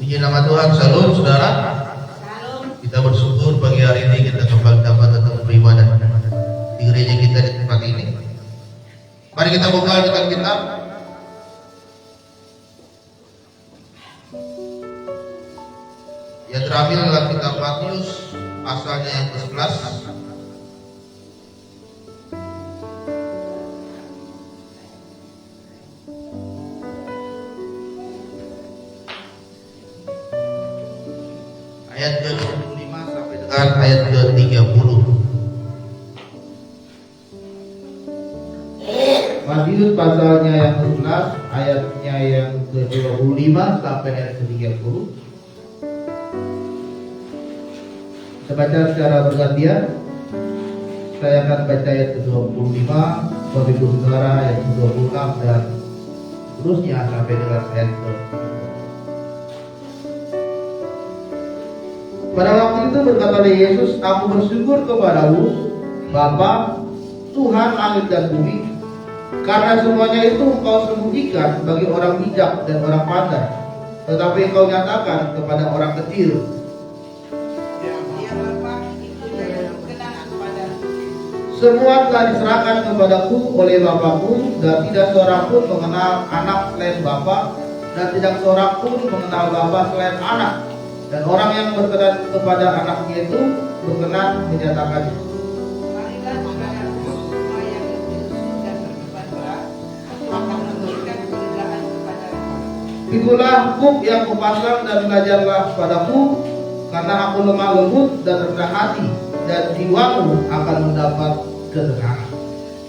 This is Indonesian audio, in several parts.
Puji nama Tuhan. Salam saudara. Kita bersyukur pagi hari ini kita kembali dapat datang beribadah di gereja kita di tempat ini. Mari kita buka dengan kitab yang terambil dalam kitab Matius pasalnya yang ke-11. Ayat ke-25 sampai dengan ayat ke-30. Matius pasalnya yang ke-11 ayatnya yang ke-25 sampai ayat ke-30. Kita baca secara bergantian. Saya akan baca ayat ke-25, Bapak Ibu Saudara ayat ke-26 dan terusnya sampai dengan ayat ke-30. Pada waktu itu berkatalah Yesus, "Aku bersyukur kepadamu, Bapa, Tuhan langit dan bumi, karena semuanya itu Engkau sembunyikan bagi orang bijak dan orang pandai, tetapi Engkau nyatakan kepada orang kecil. Semua telah diserahkan kepadaku oleh Bapakku, dan tidak seorang pun mengenal anak selain Bapa, dan tidak seorang pun mengenal Bapa selain anak. Dan orang yang berkenan kepada anaknya itu berkenan menyatakannya." "Itulah huk yang kupasang dan belajarlah padaku, karena aku lemah lembut dan rendah hati, dan jiwamu akan mendapat ketenangan."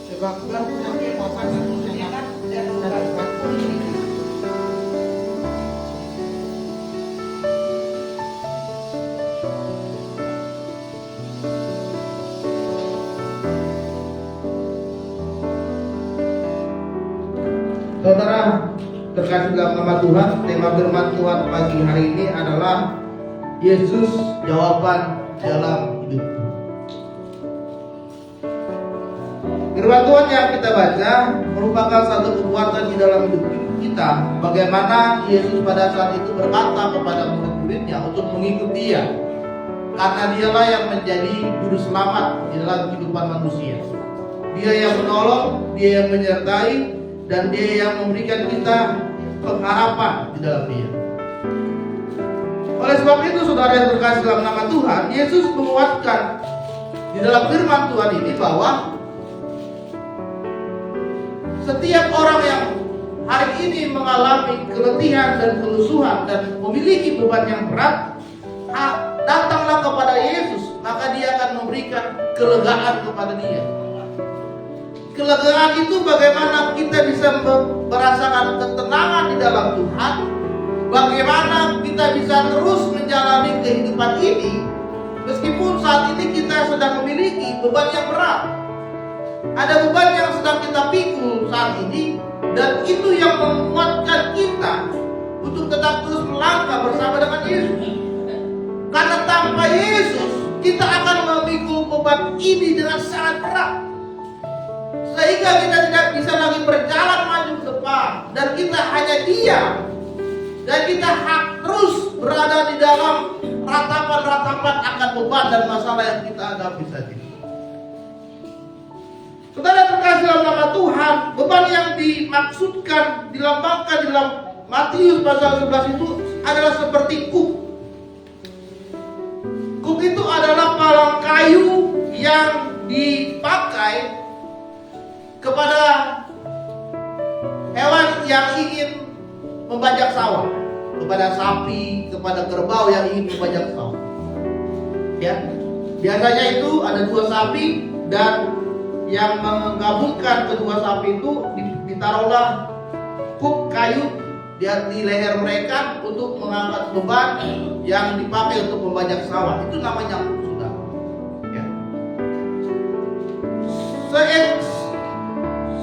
Sebablah penyakit makanan enak dan mendapat ini. Saudara terkasih dalam nama Tuhan, tema firman Tuhan pagi hari ini adalah Yesus jawaban dalam hidupku. Firman Tuhan yang kita baca merupakan satu kekuatan di dalam hidup kita. Bagaimana Yesus pada saat itu berkata kepada murid-muridnya untuk mengikuti Dia, karena Dialah yang menjadi juru selamat di dalam kehidupan manusia. Dia yang menolong, Dia yang menyertai, dan Dia yang memberikan kita pengharapan di dalam Dia. Oleh sebab itu, saudara yang terkasih dalam nama Tuhan, Yesus menguatkan di dalam firman Tuhan ini bahwa setiap orang yang hari ini mengalami keletihan dan kelusuhan dan memiliki beban yang berat, datanglah kepada Yesus, maka Dia akan memberikan kelegaan kepada dia. Kelegaan itu bagaimana kita bisa merasakan ketenangan di dalam Tuhan, bagaimana kita bisa terus menjalani kehidupan ini meskipun saat ini kita sedang memiliki beban yang berat. Ada beban yang sedang kita pikul saat ini, dan itu yang menguatkan kita untuk tetap terus melangkah bersama dengan Yesus. Karena tanpa Yesus kita akan memikul beban ini dengan sangat berat, sehingga kita tidak bisa lagi berjalan maju ke depan, dan kita hanya diam, dan kita terus berada di dalam ratapan-ratapan akan beban dan masalah yang kita hadapi saja. Saudara terkasih dalam nama Tuhan, beban yang dimaksudkan dilambangkan dalam Matius pasal 11 itu adalah seperti kuk. Kuk itu adalah palang kayu yang dipakai kepada hewan yang ingin membajak sawah, kepada sapi, kepada kerbau yang ingin membajak sawah. Ya, biasanya itu ada dua sapi, dan yang menggabungkan kedua sapi itu ditaruhlah kuk kayu di leher mereka untuk mengangkat beban yang dipakai untuk membajak sawah. Itu namanya kuk, saudara. Ya.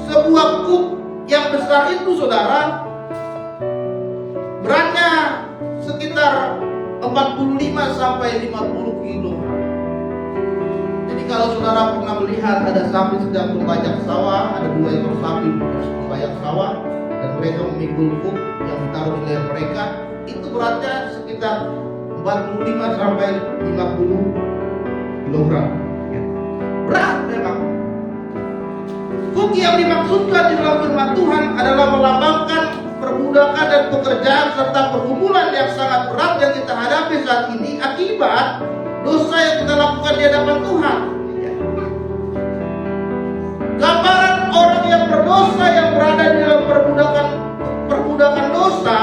Sebuah kuk yang besar itu, saudara, beratnya sekitar 45 sampai 50 kilo. Jadi kalau saudara pernah melihat ada sapi sedang membajak sawah, ada dua ekor sapi membajak sawah, dan mereka memikul kuk yang ditaruh di leher mereka, itu beratnya sekitar 45 sampai 50 kilogram. Ya. Berat memang. Kuk yang dimaksudkan di dalam firman Tuhan adalah melambangkan perbudakan dan pekerjaan serta pergumulan yang sangat berat yang kita hadapi saat ini akibat dosa yang kita lakukan di hadapan Tuhan. Ya. Gambaran orang yang berdosa yang berada di dalam perbudakan dosa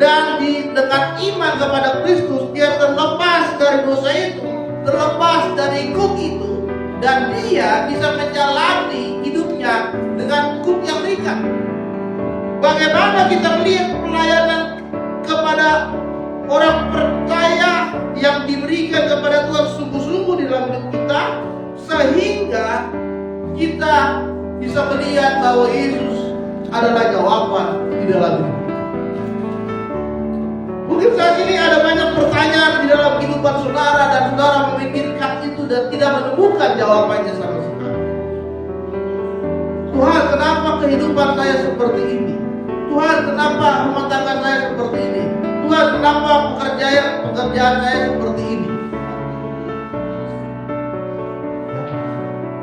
dan dengan iman kepada Kristus, dia terlepas dari dosa itu, terlepas dari kuk itu, dan dia bisa menjalani hidupnya dengan kuk yang ringan. Bagaimana kita melihat pelayanan kepada orang percaya yang diberikan kepada Tuhan sungguh-sungguh di dalam hidup kita, sehingga kita bisa melihat bahwa Yesus adalah jawaban di dalam hidup. Mungkin saat ini ada banyak pertanyaan di dalam kehidupan saudara dan saudara memikirkan itu dan tidak menemukan jawabannya sama sekali. Tuhan, kenapa kehidupan saya seperti ini? Tuhan, kenapa rumah tangga saya seperti ini? Tuhan, kenapa pekerjaan saya seperti ini?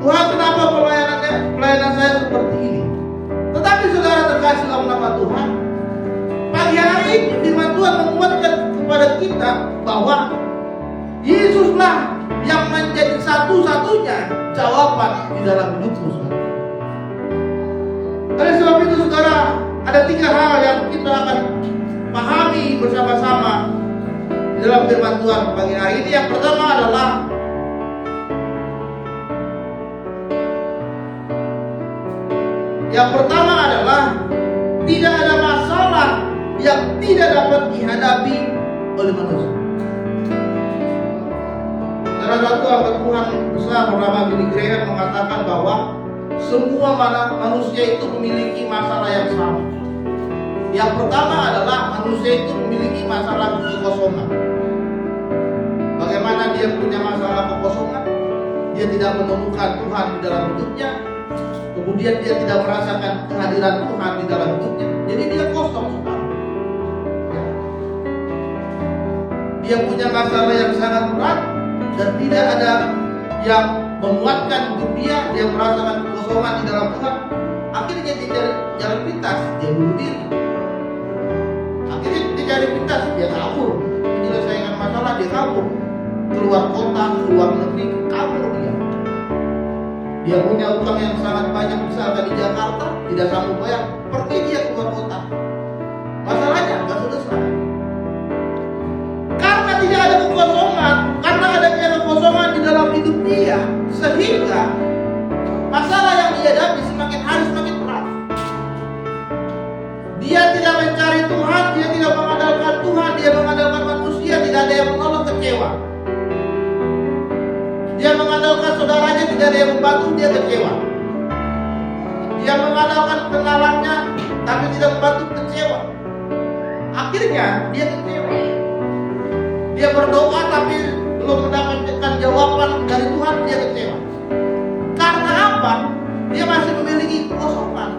Tuhan, kenapa pelayanan saya seperti ini? Tetapi saudara terkasih dalam nama Tuhan, pagi hari ini firman Tuhan menguatkan kepada kita bahwa Yesuslah yang menjadi satu-satunya jawaban di dalam hidupmu, saudara. Oleh sebab itu saudara, ada 3 hal yang kita akan pahami bersama-sama di dalam firman Tuhan pagi hari ini. Yang pertama adalah tidak ada masalah yang tidak dapat dihadapi oleh manusia. Salah satu hamba Tuhan besar bernama Billy Graham mengatakan bahwa semua manusia itu memiliki masalah yang sama. Yang pertama adalah manusia itu memiliki masalah kekosongan. Bagaimana dia punya masalah kekosongan? Dia tidak menemukan Tuhan di dalam hidupnya. Kemudian dia tidak merasakan kehadiran Tuhan di dalam hidupnya. Jadi dia kosong, saudara. Dia punya masalah yang sangat berat dan tidak ada yang memuatkan hidup dia. Dia merasakan kekosongan di dalam Tuhan. Akhirnya dia cari jalan pintas, dia bunuh diri. Akhirnya dia cari pintas, dia kabur. Menyelesaikan masalah, dia kabur. Keluar kota, keluar negeri, kabur dia. Dia punya utang yang sangat banyak, misalkan di Jakarta, tidak sanggup bayar, pergi dia keluar kota. Masalahnya nggak selesai. Karena tidak ada kekosongan, karena adanya kekosongan di dalam hidup dia, sehingga masalah yang dia hadapi semakin hari semakin berat. Dia tidak mencari Tuhan, dia tidak mengandalkan Tuhan, dia mengandalkan manusia, tidak ada yang menolong, kecewa. Dia mengandalkan saudaranya, tidak ada yang membantu, dia kecewa. Dia mengandalkan kenalannya, tapi tidak membantu, kecewa. Akhirnya dia kecewa. Dia berdoa tapi belum mendapatkan jawaban dari Tuhan, dia kecewa. Karena apa? Dia masih memiliki kekosongan.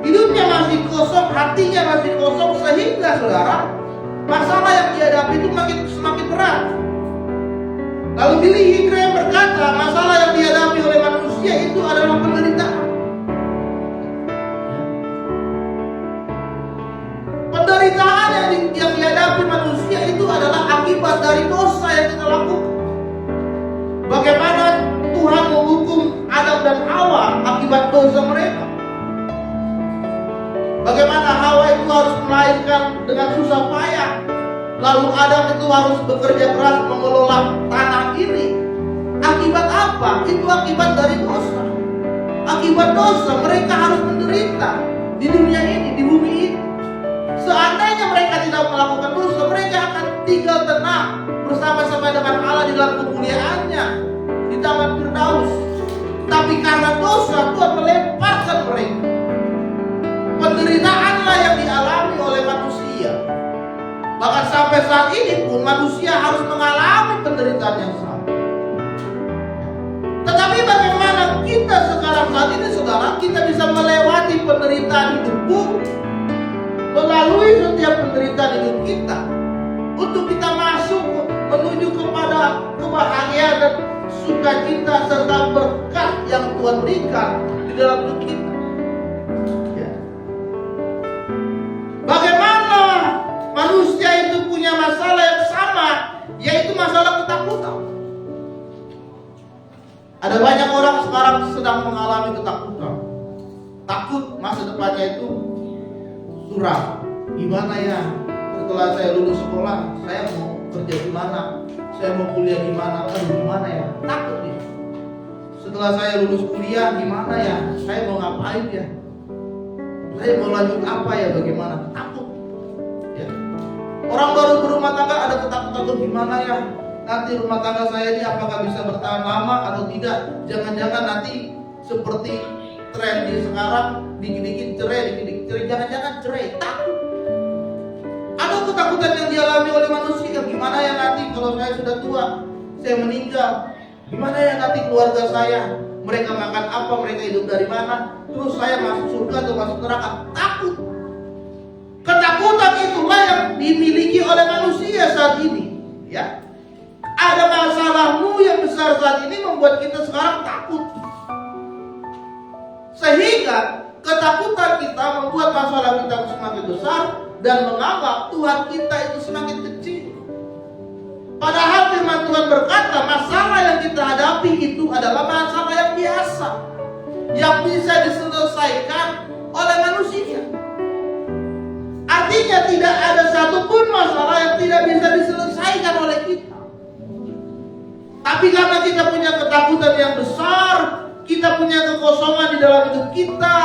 Hidupnya masih kosong, hatinya masih kosong, sehingga saudara, masalah yang dihadapi itu semakin berat. Lalu Billy Graham berkata, masalah yang dihadapi oleh manusia itu adalah penderitaan. Penderitaan yang dihadapi manusia itu adalah akibat dari dosa yang kita lakukan. Bagaimana Tuhan menghukum Adam dan Hawa akibat dosa mereka? Bagaimana Hawa itu harus melahirkan dengan susah payah? Lalu Adam itu harus bekerja keras mengelola tanah ini. Akibat apa? Itu akibat dari dosa. Akibat dosa mereka harus menderita di dunia ini, di bumi ini. Seandainya mereka tidak melakukan dosa, mereka akan tinggal tenang bersama-sama dengan Allah di dalam kemuliaannya di Taman Firdaus. Tapi karena dosa, Tuhan melemparkan mereka. Penderitaanlah yang dialami oleh manusia. Bahkan sampai saat ini pun manusia harus mengalami penderitaan yang sama. Tetapi bagaimana kita sekarang saat ini, saudara, kita bisa melewati penderitaan hidupmu melalui setiap penderitaan hidup kita untuk kita masuk menuju kepada kebahagiaan dan sukacita serta berkat yang Tuhan berikan di dalam hidup kita. Ya. Bagaimana manusia itu punya masalah yang sama, yaitu masalah ketakutan. Ada banyak orang sekarang sedang mengalami ketakutan. Takut masa depannya itu suram. Gimana ya? Setelah saya lulus sekolah, saya mau kerja di mana? Saya mau kuliah di mana? Gimana ya? Takut dia. Setelah saya lulus kuliah, gimana ya? Saya mau ngapain ya? Saya mau lanjut apa ya? Bagaimana? Takut. Ya. Orang baru berumah tangga ada ketakutan tuh gimana ya? Nanti rumah tangga saya ini apakah bisa bertahan lama atau tidak? Jangan-jangan nanti seperti tren di sekarang, dikit-dikit cerai, dikit-dikit cerai, jangan-jangan cerai. Takut. Ada ketakutan yang dialami oleh manusia. Gimana ya nanti kalau saya sudah tua, saya meninggal? Gimana ya nanti keluarga saya? Mereka makan apa? Mereka hidup dari mana? Terus saya masuk surga atau masuk neraka? Takut. Ketakutan itulah yang dimiliki oleh manusia saat ini. Ya. Ada masalahmu yang besar saat ini membuat kita sekarang takut. Sehingga ketakutan kita membuat masalah kita semakin besar dan menganggap Tuhan kita itu semakin kecil. Padahal firman Tuhan berkata masalah yang kita hadapi itu adalah masalah yang biasa, yang bisa diselesaikan oleh manusia. Artinya tidak ada satupun masalah yang tidak bisa diselesaikan oleh kita. Tapi karena kita punya ketakutan yang besar, kita punya kekosongan di dalam hidup kita,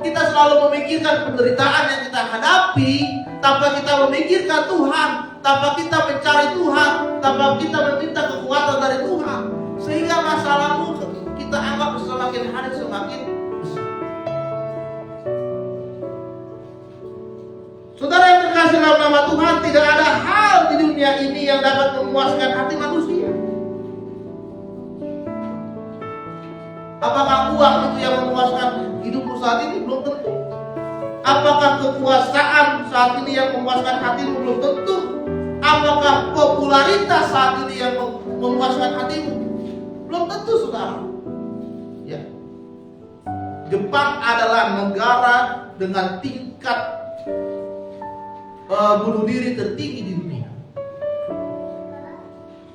kita selalu memikirkan penderitaan yang kita hadapi tanpa kita memikirkan Tuhan, tanpa kita mencari Tuhan, tanpa kita meminta kekuatan dari Tuhan, sehingga masalahmu kita anggap semakin hari semakin besar. Saudara yang terkasih dalam nama Tuhan, tidak ada hal di dunia ini yang dapat memuaskan hati manusia. Apakah uang itu yang memuaskan hidupmu saat ini? Belum tentu. Apakah kekuasaan saat ini yang memuaskan hatimu? Belum tentu. Apakah popularitas saat ini yang memuaskan hatimu? Belum tentu, saudara. Ya. Jepang adalah negara dengan tingkat bunuh diri tertinggi di dunia.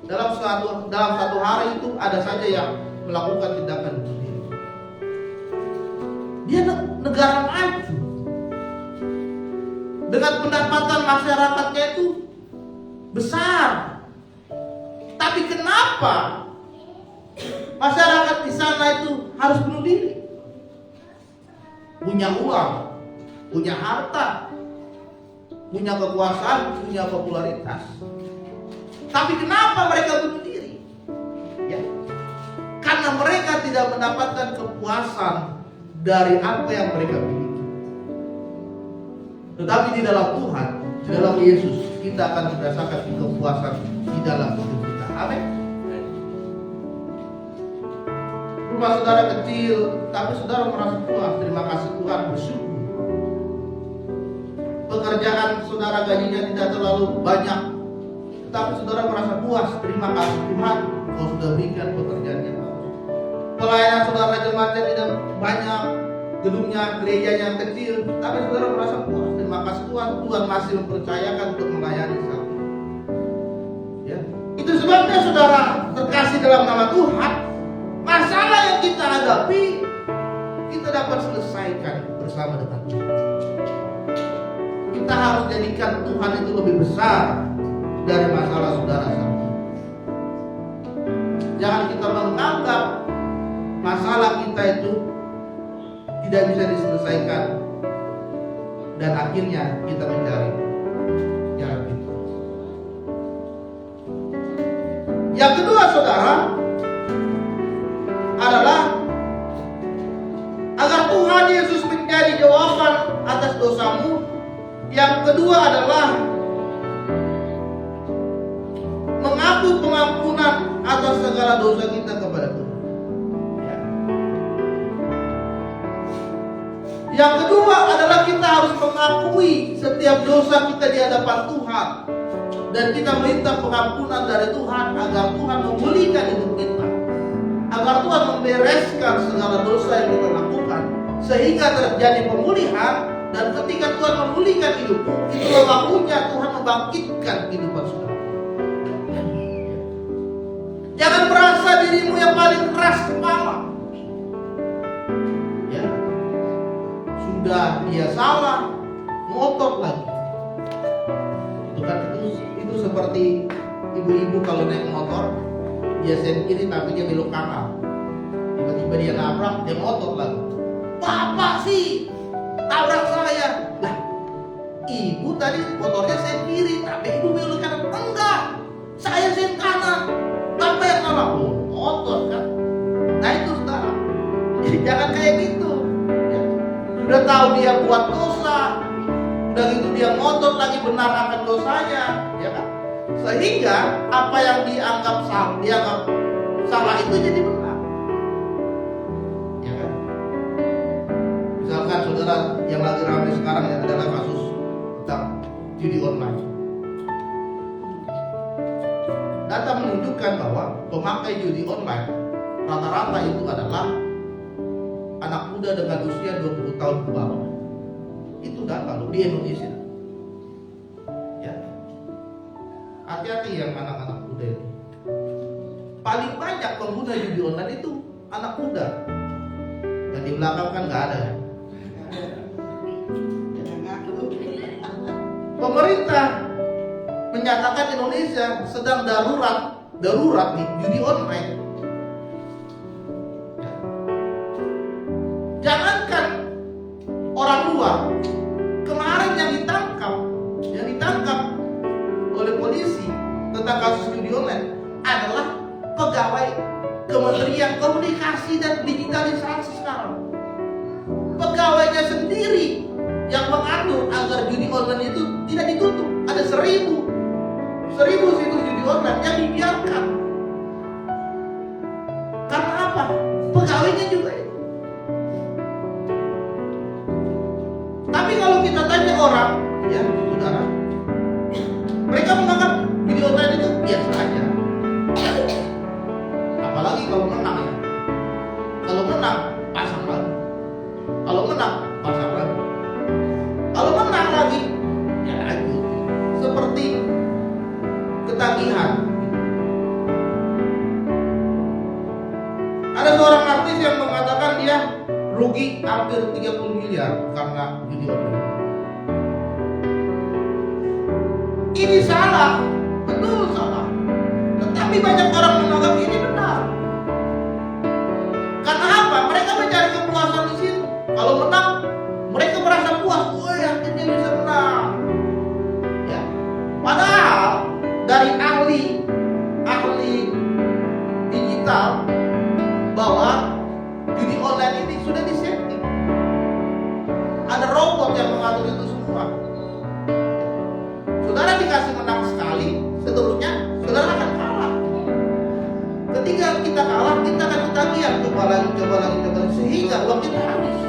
Dalam satu hari itu ada saja yang melakukan tindakan bunuh diri. Dia negara maju dengan pendapatan masyarakatnya itu besar. Tapi kenapa masyarakat di sana itu harus bunuh diri? Punya uang, punya harta, punya kekuasaan, punya popularitas. Tapi kenapa mereka bunuh diri? Ya. Karena mereka tidak mendapatkan kepuasan dari apa yang mereka miliki. Tetapi di dalam Tuhan, di dalam Yesus, kita akan merasakan kepuasan di dalam hidup kita. Amin. Rumah saudara kecil, tapi saudara merasa puas. Terima kasih Tuhan, bersyukur. Pekerjaan saudara gajinya tidak terlalu banyak, tetapi saudara merasa puas. Terima kasih Tuhan, Kau sudah berikan pekerjaan yang bagus. Pelayanan saudara jemaatnya tidak banyak, gedungnya gerejanya yang kecil, tapi saudara merasa puas. Terima kasih Tuhan, Tuhan masih mempercayakan untuk melayani saat ini. Ya. Itu sebabnya saudara terkasih dalam nama Tuhan, masalah yang kita hadapi kita dapat selesaikan bersama dengan Tuhan. Kita harus jadikan Tuhan itu lebih besar dari masalah saudara saat ini. Jangan kita menganggap masalah kita itu tidak bisa diselesaikan dan akhirnya kita mencari jalan pintas. Yang kedua saudara adalah agar Tuhan Yesus menjadi jawaban atas dosamu. Yang kedua adalah mengaku pengampunan atas segala dosa kita kepada Tuhan. Yang kedua adalah kita harus mengakui setiap dosa kita di hadapan Tuhan. Dan kita minta pengampunan dari Tuhan agar Tuhan memulihkan hidup kita. Agar Tuhan membereskan segala dosa yang kita lakukan. Sehingga terjadi pemulihan. Dan ketika Tuhan memulihkan hidupmu, itulah waktunya Tuhan membangkitkan kehidupan saudara. Jangan merasa dirimu yang paling keras kepala. Ya. Sudah dia salah, ngotot lagi. Itu kan itu seperti ibu-ibu kalau naik motor, dia sen kiri tapi dia belok kanan. Tiba-tiba dia nabrak, dia ngotot lagi. Bapak sih tabrak saya. Lah, ibu tadi motornya sen kiri tapi ibu belok kanan. Enggak, saya sen kanan. Bapak yang salah. Ngotot kan. Nah itu saudara. Jadi jangan kayak gitu ya. Sudah tahu dia buat dosa, udah gitu dia ngotot lagi benar akan dosanya, ya kan? Sehingga apa yang dianggap salah itu jadi benar. Ya kan? Misalkan saudara yang lagi ramai sekarang yang adalah kasus tentang judi online. Data menunjukkan bahwa pemakai judi online rata-rata itu adalah anak muda dengan usia 20 tahun ke bawah. Itu data loh di Indonesia. Ya. Hati-hati yang anak-anak muda ini. Paling banyak pengguna judi online itu anak muda. Yang di belakang kan nggak ada. Pemerintah menyatakan Indonesia sedang darurat nih judi online. Jangankan orang luar, kemarin yang ditangkap oleh polisi tentang kasus judi online adalah pegawai Kementerian Komunikasi dan Digitalisasi sekarang. Pegawainya sendiri yang mengatur agar judi online itu tidak ditutup. Ada 1000 situs judi online yang dibiarkan. Karena apa? Pegawainya juga itu. Tapi kalau kita tanya orang, ya saudara, mereka menganggap judi online itu biasa aja. Apalagi kalau menang ya. Kalau menang, pasang lagi. Kalau menang, pasang lagi. Kalau menang lagi, ya lanjut. Seperti ketagihan. Ada seorang artis yang mengatakan dia rugi hampir 30 miliar karena judi online. Ini salah, betul salah. Tetapi banyak orang menganggap ini benar. Karena apa? Mereka mencari kepuasan di situ. Kalau menang, mereka merasa puas. Wah, akhirnya bisa menang. Ya. Padahal dari ahli digital bahwa judi online ini sudah disetting. Ada robot yang mengatur itu semua. Saudara dikasih menang sekali, seterusnya saudara akan kalah. Ketika kita kalah, kita akan ketagihan, coba lagi, sehingga uang kita habis.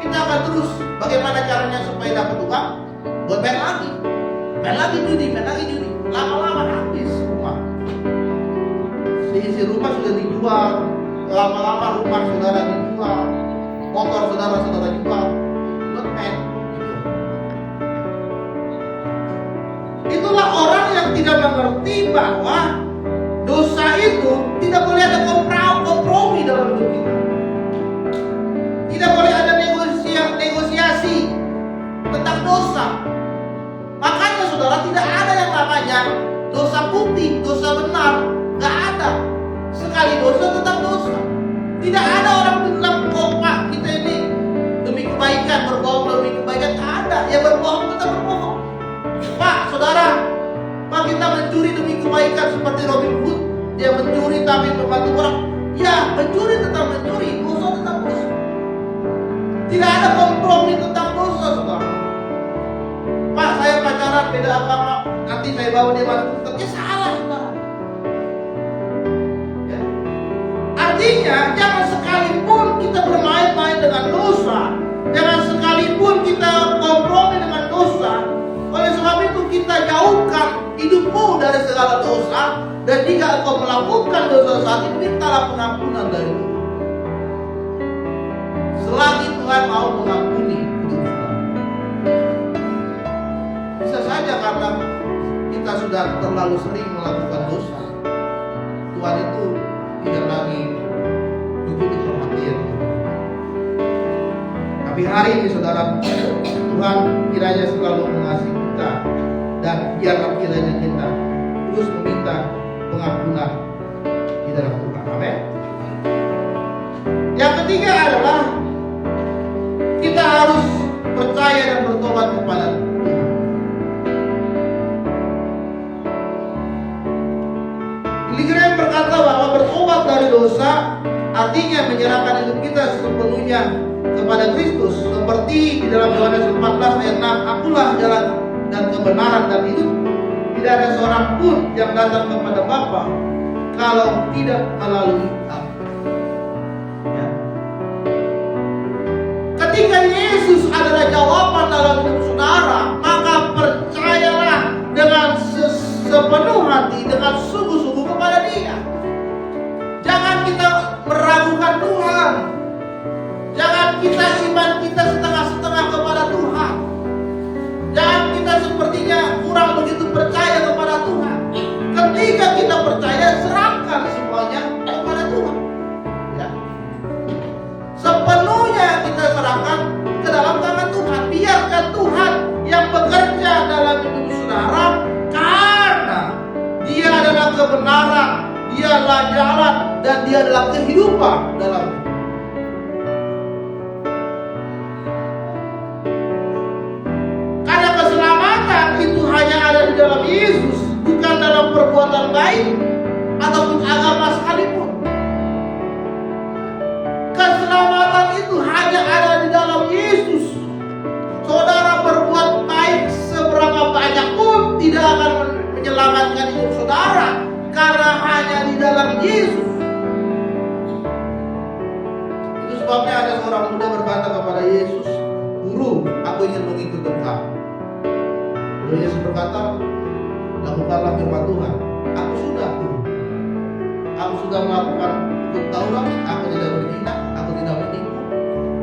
Kita akan terus bagaimana caranya supaya dapat uang, buat main lagi judi, lama-lama habis rumah. Seisi rumah sudah dijual, lama-lama rumah saudara dijual, motor saudara jual, buat main. Itulah orang yang tidak mengerti bahwa dosa itu tidak boleh ada kompromi dalam hidup kita. Tidak boleh ada negosiasi tentang dosa. Makanya saudara, tidak ada yang namanya dosa putih, dosa benar. Gak ada. Sekali dosa tetap dosa. Tidak ada orang bilang, oh Pak, kita ini demi kebaikan, berbohong demi kebaikan. Gak ada. Ya berbohong tetap berbohong. Pak, saudara, Pak, kita mencuri demi kebaikan seperti Robin Hood. Dia mencuri tapi membantu orang. Ya, mencuri tetap mencuri, dosa tetap dosa. Tidak ada kompromi tentang dosa, saudara. Pak, saya pacaran beda agama, nanti saya bawa dia masuk Kristen. Ya salah, saudara. Ya. Artinya, jangan sekalipun kita bermain-main dengan dosa. Jangan sekalipun kita kompromi dengan dosa, oleh sebab itu kita jauhkan hidupmu dari segala dosa. Dan jika engkau melakukan dosa saat ini, mintalah pengampunan dari Tuhan. Selagi Tuhan mau mengampuni hidup kita. Bisa saja karena kita sudah terlalu sering melakukan dosa, Tuhan itu tidak lagi begitu perhatian. Tapi hari ini saudara, Tuhan kiranya selalu mengasihi kita, dan biarlah kiranya kita terus meminta pengampunan di dalam Tuhan. Amin. Yang ketiga adalah kita harus percaya dan bertobat kepada Tuhan. Billy Graham berkata bahwa bertobat dari dosa artinya menyerahkan hidup kita sepenuhnya kepada Kristus, seperti di dalam Yohanes 14 ayat 6, akulah jalan dan kebenaran dan hidup. Tidak ada seorang pun yang datang kepada Bapa kalau tidak melalui Aku. Ya. Ketika Yesus adalah jawaban dalam hidup saudara, maka percayalah dengan sepenuh hati, dengan sungguh-sungguh kepada Dia. Jangan kita meragukan Tuhan. Jangan kita iman kita setengah-setengah kepada Tuhan. Jangan kita sepertinya kurang begitu percaya kepada Tuhan. Ketika kita percaya, serahkan semuanya kepada Tuhan. Ya. Sepenuhnya kita serahkan ke dalam tangan Tuhan. Biarkan Tuhan yang bekerja dalam hidup saudara, karena Dia adalah kebenaran, Dia adalah jalan, dan Dia adalah kehidupan dalam hidup. Di dalam Yesus, bukan dalam perbuatan baik ataupun agama sekalipun. Keselamatan itu hanya ada di dalam Yesus. Saudara berbuat baik seberapa banyak pun tidak akan menyelamatkan hidup saudara, karena hanya di dalam Yesus. Itu sebabnya ada seorang muda berkata kepada Yesus, "Guru, aku ingin mengikut Engkau." Yesus berkata, lakukanlah firman Tuhan. Aku sudah, Guru. Aku sudah melakukan hukum Taurat. Aku tidak berzina, aku tidak menipu,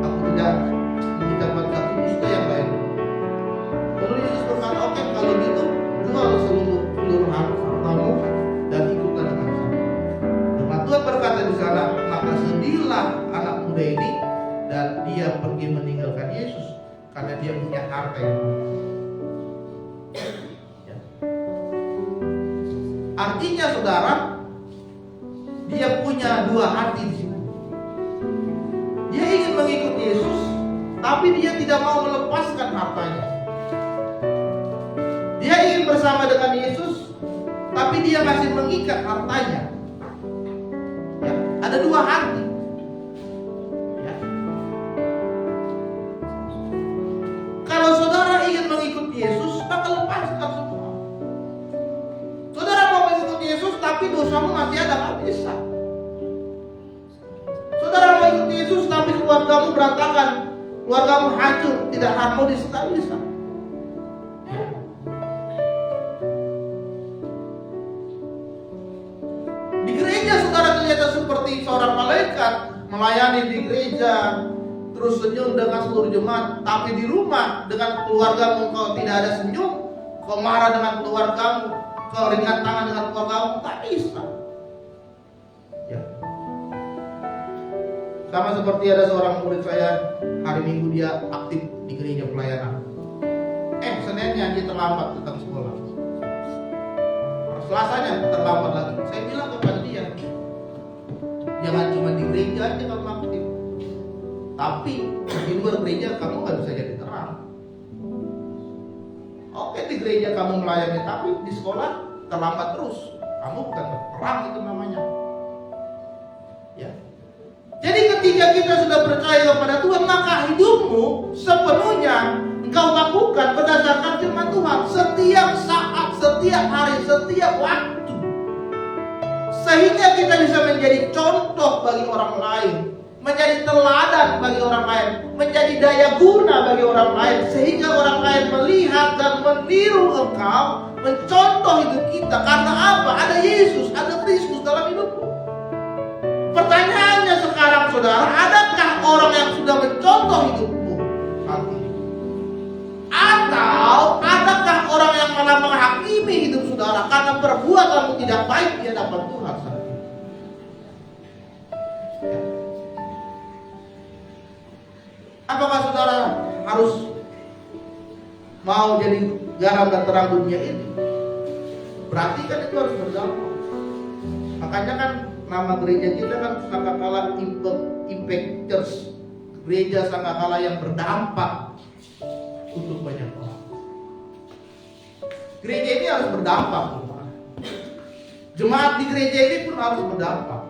aku tidak mengucapkan satu dusta yang lain. Lalu Yesus berkata, oke, kalau gitu jual seluruh hartamu dan ikutlah dengan saya. Dan Tuhan berkata di sana, maka sedihlah anak muda ini, dan dia pergi meninggalkan Yesus karena dia punya harta yang banyak. Artinya saudara, dia punya dua hati di situ. Dia ingin mengikut Yesus, tapi dia tidak mau melepaskan hartanya. Dia ingin bersama dengan Yesus, tapi dia masih mengikat hartanya. Ya, ada dua hati. Ya. Kalau saudara ingin mengikut Yesus, maka lepaskan semua. Saudara mau mengikut Yesus, tapi dosamu masih ada, nggak bisa. Saudara mau ikut Yesus, tapi keluargamu berantakan, keluargamu hancur, tidak harmonis, tak bisa. Di gereja saudara kelihatan seperti seorang malaikat, melayani di gereja, terus senyum dengan seluruh jemaat, tapi di rumah dengan keluargamu kau tidak ada senyum, kau marah dengan keluargamu, kau ringan tangan dengan keluargamu, tak bisa. Ya. Sama seperti ada seorang murid saya, hari Minggu dia aktif di gereja pelayanan. Seninnya dia terlambat datang sekolah. Selasanya terlambat lagi. Saya bilang kepada dia, jangan cuma di gereja aja kamu aktif, tapi di luar gereja kamu nggak bisa jadi terang. Oke, di gereja kamu melayani, tapi di sekolah terlambat terus. Kamu bukan terang, itu namanya. Ya. Jadi ketika kita sudah percaya kepada Tuhan, maka hidupmu sepenuhnya engkau lakukan berdasarkan firman Tuhan setiap saat, setiap hari, setiap waktu. Sehingga kita bisa menjadi contoh bagi orang lain menjadi teladan bagi orang lain, menjadi daya guna bagi orang lain, sehingga orang lain melihat dan meniru engkau, mencontoh hidup kita. Karena apa? Ada Yesus, ada Kristus dalam hidupmu. Pertanyaannya sekarang, saudara, adakah orang yang sudah mencontoh hidupmu saat ini? Atau adakah orang yang malah menghakimi hidup saudara karena perbuatanmu tidak baik di hadapan Tuhan saat ini? Apakah saudara harus mau jadi garam dan terang dunia ini? Berarti kan itu harus berdampak. Makanya kan nama gereja kita kan Sangkakala Impact Church, gereja Sangkakala yang berdampak untuk banyak orang. Gereja ini harus berdampak, jemaat di gereja ini pun harus berdampak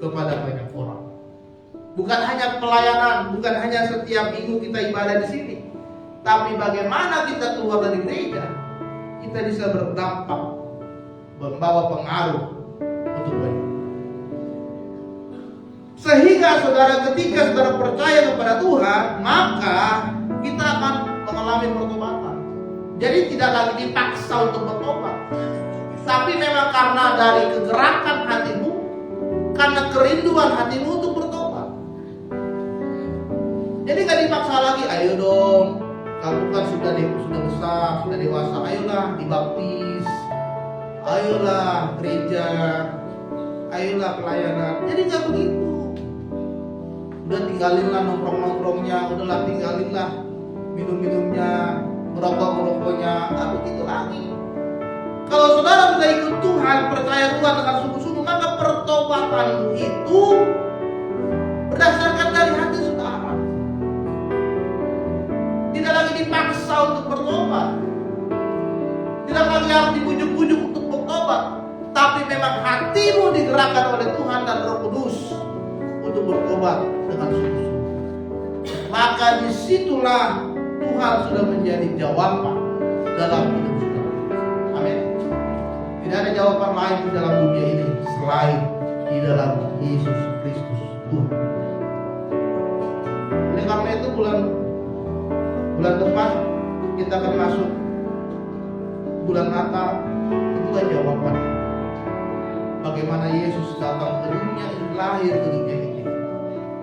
kepada banyak orang. Bukan hanya pelayanan, bukan hanya setiap minggu kita ibadah di sini, tapi bagaimana kita keluar dari gereja, kita bisa berdampak, membawa pengaruh untuk banyak. Sehingga saudara, ketika saudara percaya kepada Tuhan, maka kita akan mengalami pertobatan. Jadi tidak lagi dipaksa untuk bertobat, tapi memang karena dari kegerakan hatimu, karena kerinduan hatimu untuk bertobat. Jadi gak dipaksa lagi, ayo dong, kamu kan sudah besar, sudah dewasa, ayolah dibaptis, ayolah gereja, ayolah pelayanan. Jadi gak begitu. Udah tinggalinlah nongkrong-nongkrongnya, udahlah tinggalinlah minum-minumnya, merokok-merokoknya, gak begitu lagi. Kalau saudara sudah ikut Tuhan, percaya Tuhan dengan sungguh-sungguh, maka pertobatan itu berdasarkan dari hati saudara. Tidak lagi dipaksa untuk bertobat, tidak lagi harus dibujuk-bujuk untuk bertobat, tapi memang hatimu digerakkan oleh Tuhan dan Roh Kudus untuk bertobat dengan sungguh-sungguh. Maka disitulah Tuhan sudah menjadi jawaban dalam hidup saudara. Amin. Tidak ada jawaban lain di dalam dunia ini selain di dalam Yesus Kristus Tuhan. Oleh karena itu bulan depan kita akan masuk bulan Natal. Itulah jawaban. Bagaimana Yesus datang ke dunia ini, lahir ke dunia ini.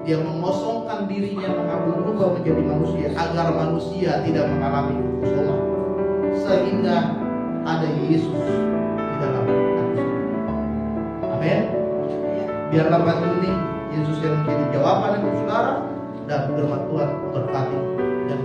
Dia mengosongkan dirinya, berubah menjadi manusia, agar manusia tidak mengalami kekosongan, sehingga ada Yesus di dalam hati. Amin. Biarlah pagi ini Yesus yang menjadi jawaban untuk saudara, dan firman Tuhan berkati dan